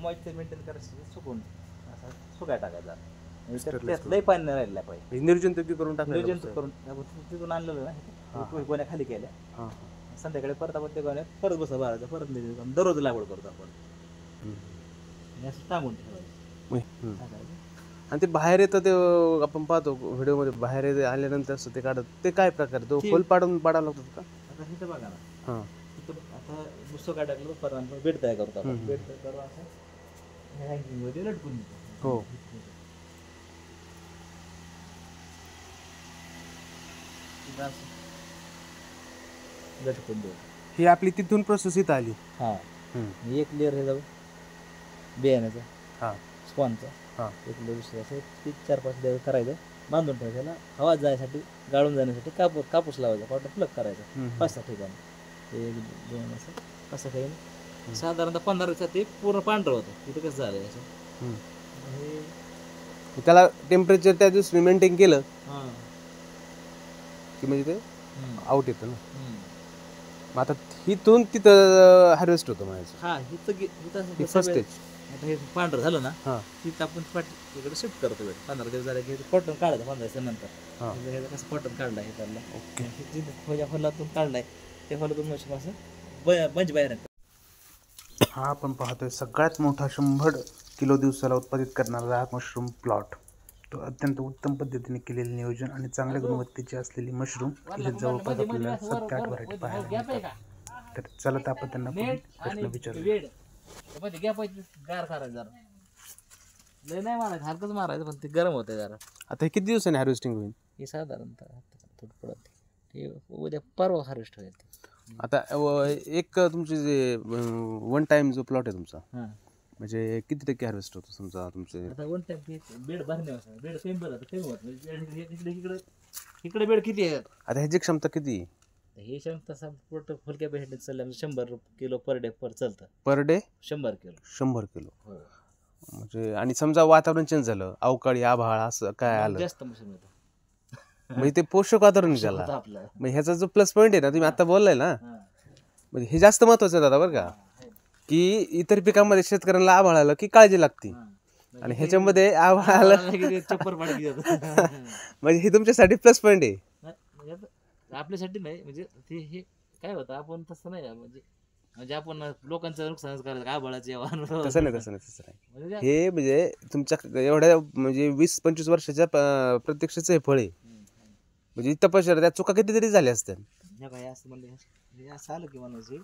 Moisture maintain करायचं सुकून असा सुकाय टाकायचा म्हणजे त्यात लई पाणी नाही राहिलं पाहिजे. निर्जन तुकी करून टाकायचं. निर्जंतुक करून तिथून आणलेलं ना गोण्या खाली केल्या. संध्याकाळी परत आपण त्या गोण्यात परत बसा भरायचं परत दररोज लागवड करतो आपण असं टांगून ठेवायचं. आणि ते बाहेर येतं ते आपण पाहतो व्हिडिओमध्ये बाहेर आल्यानंतर असं ते काढत ते काय प्रकार तो खोल पाडावं लागतात का? आता तिथं बघा ना आता दुसरं काय टाकलं परत बेड तयार करतो आपण. बेड तयार करून असं हँगिंगमध्ये लटकून देतो. हो लटकून देऊ. ही आपली तिथून प्रोसेस इथं आली. हा एक लेअर हे जाऊ बियाण्याचा स्पॉनचा एक लेअर दुसरं असं 3-4-5 लेअर करायचं बांधून ठेवायचं. त्याला हवा जाण्यासाठी गाळून जाण्यासाठी कापूस लावायचा कॉटन प्लग करायचा 5-6 ठिकाणी 1-2 असं 5-6 ठिकाणी साधारणतः 15 दिवसात ते पूर्ण पांढरं होतं. तिथं कसं झालं असं हे त्याला टेम्परेचर त्या दिवशी मेंटेन केलं की म्हणजे ते आउट येतं ना. मग आता इथून तिथं हार्वेस्ट होतं म्हणायचं. हा हिथं फर्स्ट स्टेज. आता हे पांढरं झालं ना तिथं आपण इकडे शिफ्ट करतो. 15 दिवस झाले की कॉटन काढायचं 15 दिवसानंतर कसं कॉटन काढलाय हे त्याला फुलातून काढलाय त्या फुलातून मशीन असं बंच बाहेर. हा आपण पाहतोय सगळ्यात मोठा 100 किलो दिवसाला उत्पादित करणारा मशरूम प्लॉट. तो अत्यंत उत्तम पद्धतीने केलेले नियोजन आणि चांगल्या गुणवत्तेची असलेली मशरूम जवळपास आपल्याला 7-8 व्हरायटी पाहायला मिळतात. तर चला तर आपण त्यांना प्रश्न विचारूया. गार करायचं जरा लय नाही मारायचं हलकच मारायचं पण ते गरम होते जरा. आता हे किती दिवसांनी हार्वेस्टिंग होईल? हे साधारणतः हे उद्या परवा हार्वेस्ट होईल. आता एक तुमचे जे 1 टाइम जो प्लॉट आहे तुमचा म्हणजे किती टक्के हार्वेस्ट होतो समजा तुमचे? आता 1 टाइम बेड भरण्यावर बेड कमी होत इकडे बेड किती आहे आता ह्याची क्षमता किती? हे क्षमता फुलक्या बेड चालल्या 100 किलो पर डे चालतं. पर डे 100 किलो 100 किलो म्हणजे आणि समजा वातावरण चेंज झालं अवकाळी आभाळ असं काय आलं जास्त मशीन होतं म्हणजे ते पोषक वातावरण झालं. मग ह्याचा जो प्लस पॉईंट आहे ना तुम्ही आता बोललाय ना म्हणजे हे जास्त महत्वाचं आहे दादा बरं का की इतर पिकांमध्ये शेतकऱ्यांना आभाळ आलं की काळजी लागते आणि ह्याच्यामध्ये आभाळ आलं म्हणजे हे तुमच्यासाठी प्लस पॉईंट आहे. आपल्यासाठी नाही म्हणजे ते हे काय होतं आपण तसं नाही म्हणजे आपण लोकांचं नुकसान करायचं आभाळाचे तसं नाही हे म्हणजे तुमच्या एवढ्या म्हणजे 20-25 वर्षाच्या प्रत्यक्षाच हे फळ आहे म्हणजे तपश्चर्या त्या चुका कितीतरी झाल्या असत्या. असं म्हणजे असं आलं की म्हणायचे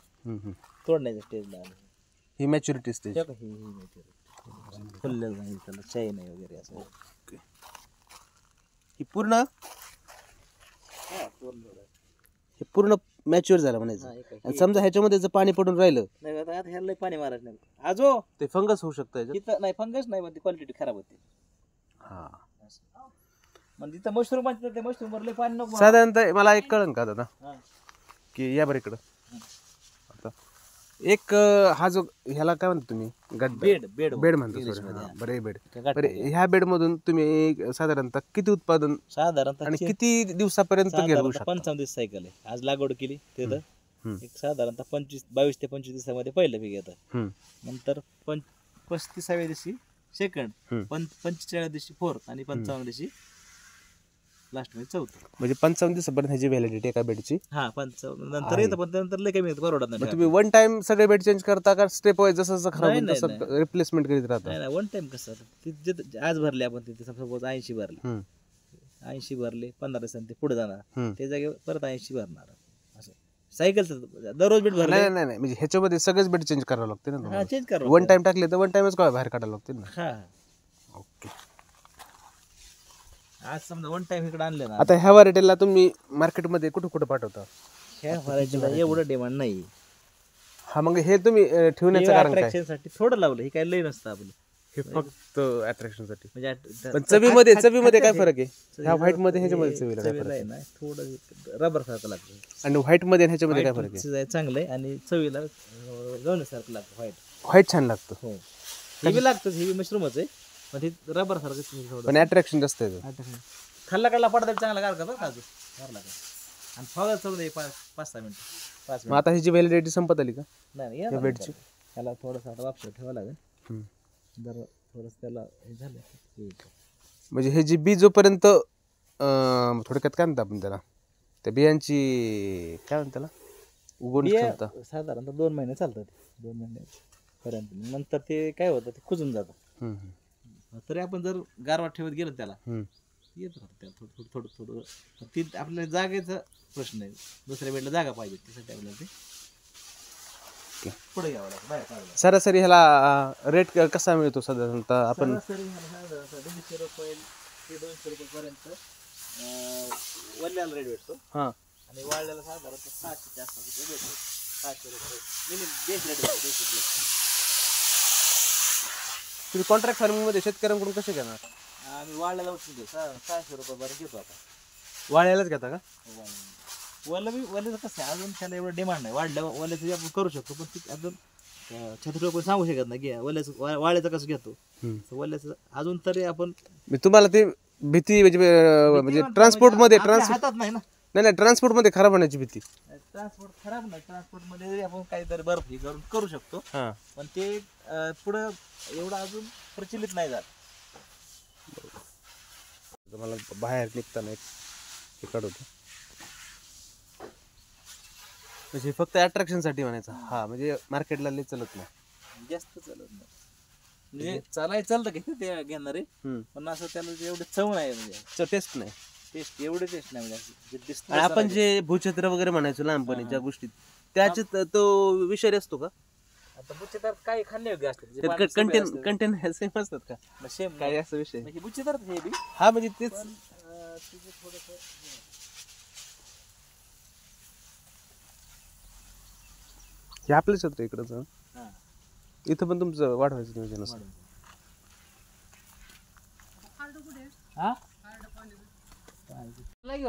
तोडण्याच्या स्टेजला आलं ही मॅच्युरिटी स्टेज फुललेलं नाही त्याला चाय नाही वगैरे असं ही पूर्ण मॅच्युअर झालं म्हणायचं. आणि समजा ह्याच्यामध्ये जर पाणी पडून राहिलं नाही आता ह्याला पाणी मारायचं नाही आजो ते फंगस होऊ शकतं. तिथं नाही फंगस नाही पण ती क्वालिटी खराब होते. म्हणजे तिथं मशरूम ते मशरूम भरले पाणी नको. साधारणतः मला एक कळन का दादा की या बरं इकडं आता एक हा जो ह्याला काय म्हणतो तुम्ही बेड म्हणतो बरं बेड ह्या बेड मधून तुम्ही साधारणतः किती उत्पादन साधारणतः आणि किती दिवसापर्यंत घेऊ शकता? 55 दिवस सायकल आहे. आज लागवड केली तिथं एक साधारणतः 22 ते 25 दिवसामध्ये पहिलं पीक येतं. नंतर 35व्या दिवशी सेकंड 45व्या दिवशी फोर्थ आणि 55व्या दिवशी लास्ट मध्ये चौथं. म्हणजे 55 दिवसापर्यंत ह्याची व्हॅलिडिटी एका बेडची. 55 नंतर येतं पण त्यानंतर लय कमी परवडत नाही. तुम्ही 1 टाइम सगळे बेड चेंज करता का स्टेप वाईज जसं जसं खराब होईल तसं रिप्लेसमेंट करीत राहता? नाही 1 टाइम कसं आज भरले आपण तिथे सपोज 80 भरले 80 भरले 15 दिवसांनी पुढे जाणार ते जागे परत 80 भरणार असं सायकल दररोज बेड भरले. नाही म्हणजे ह्याच्यामध्ये सगळेच बेड चेंज करावं लागते ना. चेंज करा 1 टाइम टाकले तर 1 टाइमच बाहेर काढायला लागते ना. ओके. आज समजा 1 टाइम इकडे आणले ना. आता ह्या व्हरायटीला तुम्ही मार्केटमध्ये कुठं पाठवता? ह्या व्हरायटीला एवढं डिमांड नाही. मग हे तुम्ही ठेवण्याचं कारण काय? अट्रॅक्शनसाठी थोडं लावलं हे काय लय नसतं आपलं हे फक्त अट्रॅक्शनसाठी. म्हणजे पण चवीमध्ये काय फरक आहे? ह्या व्हाईट मध्ये ह्याच्यामध्ये चवीला काय फरक आहे? थोडं रबर सारखं लागतं आणि व्हाईट मध्ये ह्याच्यामध्ये काय फरक आहे? चांगलं आहे आणि चवीला गवण्यासारखं लागतं. व्हाईट छान लागतं. हो हे बी लागतं हे बी मशरूमच आहे पण ते रबर सारखं पण अट्रॅक्शन जास्त आहे. खाल्ला काढला पडदा चांगला गार का आणि फळ चढू दे 5-6 मिनिटं. मग आता ह्याची व्हॅलिडिटी संपत आली का? नाही बेडची ह्याला थोडंसं आता वापस ठेवावं लागेल जर थोडंसं त्याला हे झालं की म्हणजे हे जी बी जोपर्यंत थोडक्यात काय म्हणतो आपण त्याला, त्या बियांची काय म्हणतो त्याला, उगवून बिया क्षमता. साधारणतः 2 महिने चालतात. 2 महिन्यापर्यंत नंतर ते काय होतं, ते कुजून जातं. तरी आपण जर गारवा ठेवत गेलो त्याला येत राहतं त्याला थोडं थोडं थोडं थोडं. ती आपल्या जागेचा प्रश्न आहे, दुसऱ्या वेळेला जागा पाहिजे त्यासाठी आपल्याला ते पुढे घ्यावं लागतं, बाहेर काढावं लागतं. सरासरी ह्याला रेट कसा मिळतो साधारणतः आपण? सरासरी ह्याला 150 रुपये ते 200 रुपयेपर्यंत वल्ल्याला रेट भेटतो. आणि वाळल्याला साधारणतः 600 ते 800 रुपये भेटतो. 600 रुपये मिनिमम बेस रेट भेटतो, बेसिक रेट. तुम्ही कॉन्ट्रॅक्ट फार्मिंगमध्ये शेतकऱ्यांकडून कसे घेणार? आम्ही वाळल्याला उचलतो 600 रुपयापर्यंत घेतो आता. वाळ्यालाच घेता का? वल्याचं कसं आहे, अजून त्याला एवढं डिमांड नाही. वल्याचं आपण करू शकतो, पण ती अजून 36 रुपये सांगू शकत नाही की वाळ्याचं कसं घेतो. वल्याचं अजून तरी आपण तुम्हाला ते भीती म्हणजे ट्रान्सपोर्टमध्ये हातात नाही ना. नाही ट्रान्सपोर्टमध्ये खराब होण्याची भीती. ट्रान्सपोर्ट खराब नाही, ट्रान्सपोर्टमध्ये आपण काहीतरी बर्फ करून करू शकतो, पण ते पुढं एवढं अजून प्रचलित नाही झालं. मला बाहेर निघताना एक हे काढवतो, म्हणजे फक्त अट्रॅक्शनसाठी म्हणायचं. म्हणजे मार्केटला लय चलत नाही, जास्त चालत नाही. म्हणजे चालतं की ते घेणारे, पण असं त्याला एवढे चव नाही, म्हणजे टेस्ट नाही. टेस्ट एवढे टेस्ट नाही, म्हणजे आपण जे भूछत्र वगैरे म्हणायचो लहानपणी ज्या गोष्टी, त्याच्यात तो विषारी असतो का? आता बुच्चेदार काही खाण्यायोग्य असतात, कंटेन सेम असतात का? सेम काही असा विषय बुच्चेदार हे बी म्हणजे तेच थोडस हे आपलं क्षेत्र इकडंच. इथं पण तुमचं वाढवायचं नियोजन असतं?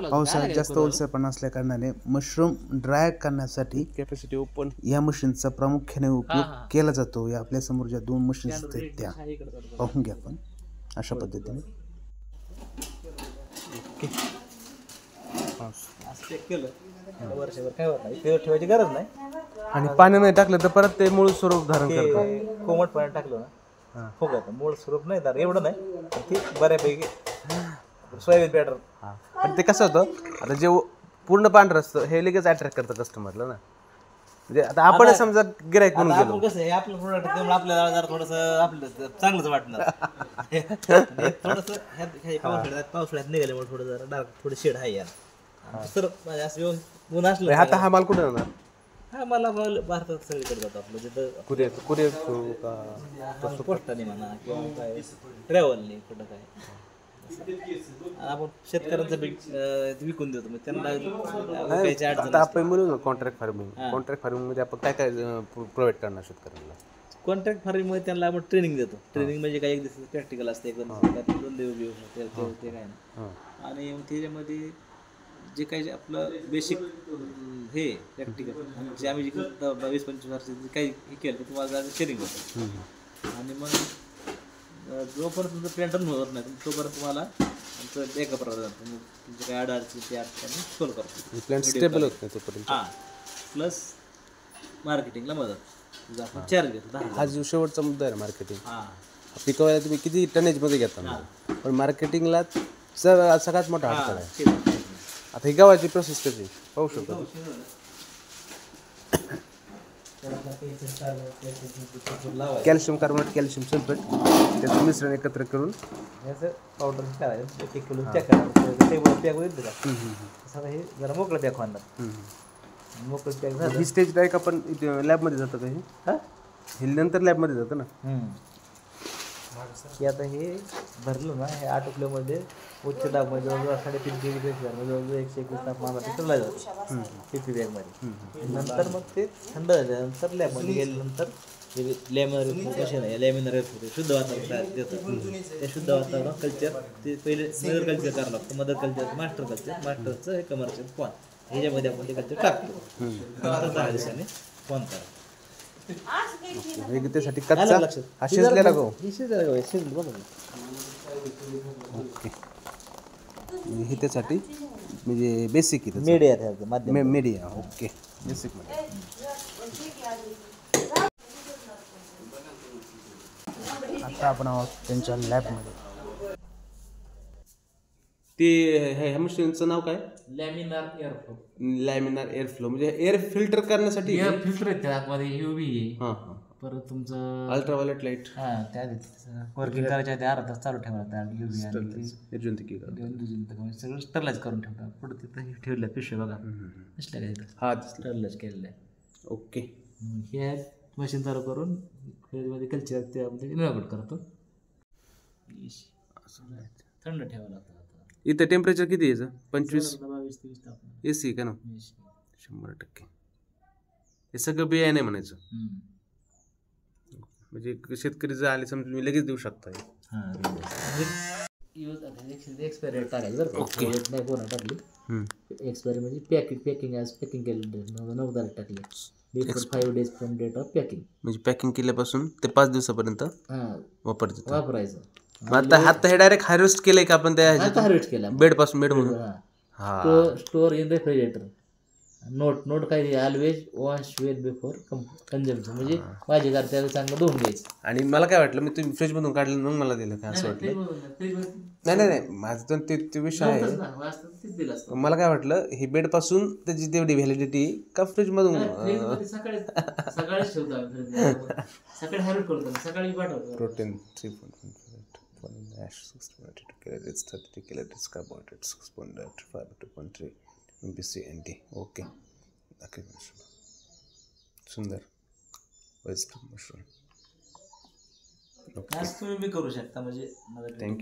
पावसाळ्यात जास्त ओलसरपणा असल्या कारणाने मशरूम ड्राय करण्यासाठी कॅपॅसिटी ओपन या मशीनचा प्रामुख्याने उपयोग केला जातो. या आपल्या समोर ज्या 2 मशीन्स आहेत त्या पाहून घ्या आपण अशा पद्धतीने. वर्षभर काय होत नाही, ठेवायची गरज नाही. आणि पाण्यामध्ये टाकलं तर परत ते मूळ स्वरूप धारण करतं. कोमट पाण्यात टाकलं ना फुगत, मूळ स्वरूप नाही तर एवढं नाही, ते बऱ्यापैकी सोयाबीन बॅटर. पण ते कसं होतं, आता जे पूर्ण पांढरं असतं हे लगेच अट्रॅक्ट करतं कस्टमरला ना. म्हणजे आता आपण समजा गिराईक म्हणून गेलो, कसं आहे आपलं प्रोडक्ट त्यामुळे आपल्याला जरा थोडंसं आपलं चांगलंच वाटणार. थोडंसं पावसाळ्यात निघाल्यामुळे थोडं जरा डार्क थोडं शेड आहे यार. सर असं व्यवस्थित ऊन असलं आता हा माल कुठे जाणार? मला भारतात सगळीकडे जातो आपलं, जिथं कुरिअर थ्रू का पोस्टाने म्हणा किंवा काय ट्रॅव्हलने कुठं काय आपण शेतकऱ्यांचं विकून देतो, मग त्यांना आता आपण बोलू ना कॉन्ट्रॅक्ट फार्मिंग. कॉन्ट्रॅक्ट फार्मिंग मध्ये आपण काय काय प्रोव्हाइड करणार शेतकऱ्यांना? कॉन्ट्रॅक्ट फार्मिंगमध्ये त्यांना आपण ट्रेनिंग देतो. ट्रेनिंग म्हणजे काय, एक दिवस प्रॅक्टिकल असते, एकदम ते काय ना. आणि त्याच्यामध्ये जे काही आपलं बेसिक हे प्रॅक्टिकल जे आम्ही 20-25 वर्ष काही हे केलं ते तुम्हाला शेअरिंग होतं. आणि मग जोपर्यंत तुमचं पेंटर होत नाही तोपर्यंत तुम्हाला आमचं एका प्रकारात तुमचं काही अडचणी ते आम्ही सोल्व करतो. प्लॅन स्टेबल होत नाही तोपर्यंत. प्लस मार्केटिंगला मदत, आपण चार्ज घेतो 10,000. हा जो शेवटचा मुद्दा आहे मार्केटिंग. पिकवायला तुम्ही किती टनेजमध्ये घेता, पण मार्केटिंगला सगळ्यात मोठा अडथळा आहे. आता ही गव्हाची प्रोसेस कशी पाहू शकतो. कॅल्शियम कार्बोनेट, कॅल्शियम सल्फेट त्याचं मिश्रण एकत्र करून पावडर करायचं, 1 किलो पॅक करायचं, पॅक होईल का हे जरा मोकळं पॅक होणार. मोकळं पॅक झालं ही स्टेज डायरेक्ट आपण लॅबमध्ये जातं का? हे नंतर लॅबमध्ये जातं ना की आता हे भरलं ना, हे 8 किलोमध्ये उच्च दाबमध्ये जवळजवळ 350 डिग्री जवळजवळ 121 तापमानाला ठेवला जातो पिपी बॅगमध्ये. नंतर मग ते थंड झाल्यानंतर लॅबमध्ये गेल्यानंतर लॅमिनर कसे नाही, लॅमिनर शुद्ध वातावरण देतं. त्या शुद्ध वातावरण कल्चर ते पहिले मदर कल्चर करावं लागतं. मदर कल्चर मास्टरचं हे कमर्शियल फॉन, ह्याच्यामध्ये आपण ते कल्चर टाकतो. नंतर 10 दिवसांनी फॉन करा. त्यासाठी कच्चा हा शिजलेला गहू. ओके, हे त्यासाठी म्हणजे बेसिक मीडिया. ओके, बेसिक मध्ये आता आपण आहोत त्यांच्या लॅबमध्ये. ते ह्या मशीनचं नाव काय? लॅमिनार एअरफ्लो. लॅमिनार एअर फ्लो म्हणजे एअर फिल्टर करण्यासाठी. एअर फिल्टर आहे त्या आतमध्ये, UV आहे. हां हां. परत तुमचं अल्ट्राव्हायोलेट लाईट. हां त्या वर्किंग करायच्या आधी अर्धा तास चालू ठेवायला UV आणि निर्जंतुकी सगळं स्टरलाइज करून ठेवतात. पुढे तिथं ठेवल्या पिशव्या बघा दिसल्या का तिथं? हा स्टरलाइज केलेलं आहे. ओके. हे मशीन चालू करून फ्रीजमध्ये कल्चर त्यामध्ये इनॉर्बेट करतो. थंड ठेवावं लागतं. इथं टेम्परेचर किती यायचं? 25 22-23 तापमान. AC का ना? 100%. हे सगळं बिया नाही म्हणायचं. म्हणजे शेतकरी जर आले समजा मी लगेच देऊ शकता. एक्सपायरी टाकायची बरं का? ओके. नाही कोणा टाकली एक्सपायरी म्हणजे पॅकिंग आज पॅकिंग केलं 9 तारीख टाकली. Before 5 days from date of packing. म्हणजे पॅकिंग केल्यापासून ते 5 दिवसापर्यंत वापरायचं. वापरायचं. आता हे डायरेक्ट हार्वेस्ट केलंय का आपण त्या आता हार्वेस्ट केला बेड पासून बेड म्हणून? हा. Store in refrigerator. नोट काय ऑलवेज वॉश वेल बिफोर कन्झम्पशन. म्हणजे माझी घर त्याला चांगलं धुवून घ्यायचं. आणि मला काय वाटलं मी तुम्ही फ्रीज मधून काढलं मग मला दिलं काय असं वाटलं. नाही माझं ते विषय आहे. मला काय वाटलं हे बेड पासून त्याची तेवढी व्हॅलिडिटी का फ्रीज मधून? सकाळीच ठेवतो आम्ही. सकाळी हार्वेस्ट करतो, सकाळी पाठवतो. Protein 3.1 ash 6.2 calories 32 calories carbohydrates 6.5 MBCND. Okay. सुंदर वेस्ट मशरूम. तुम्ही बी करू शकता म्हणजे. थँक्यू.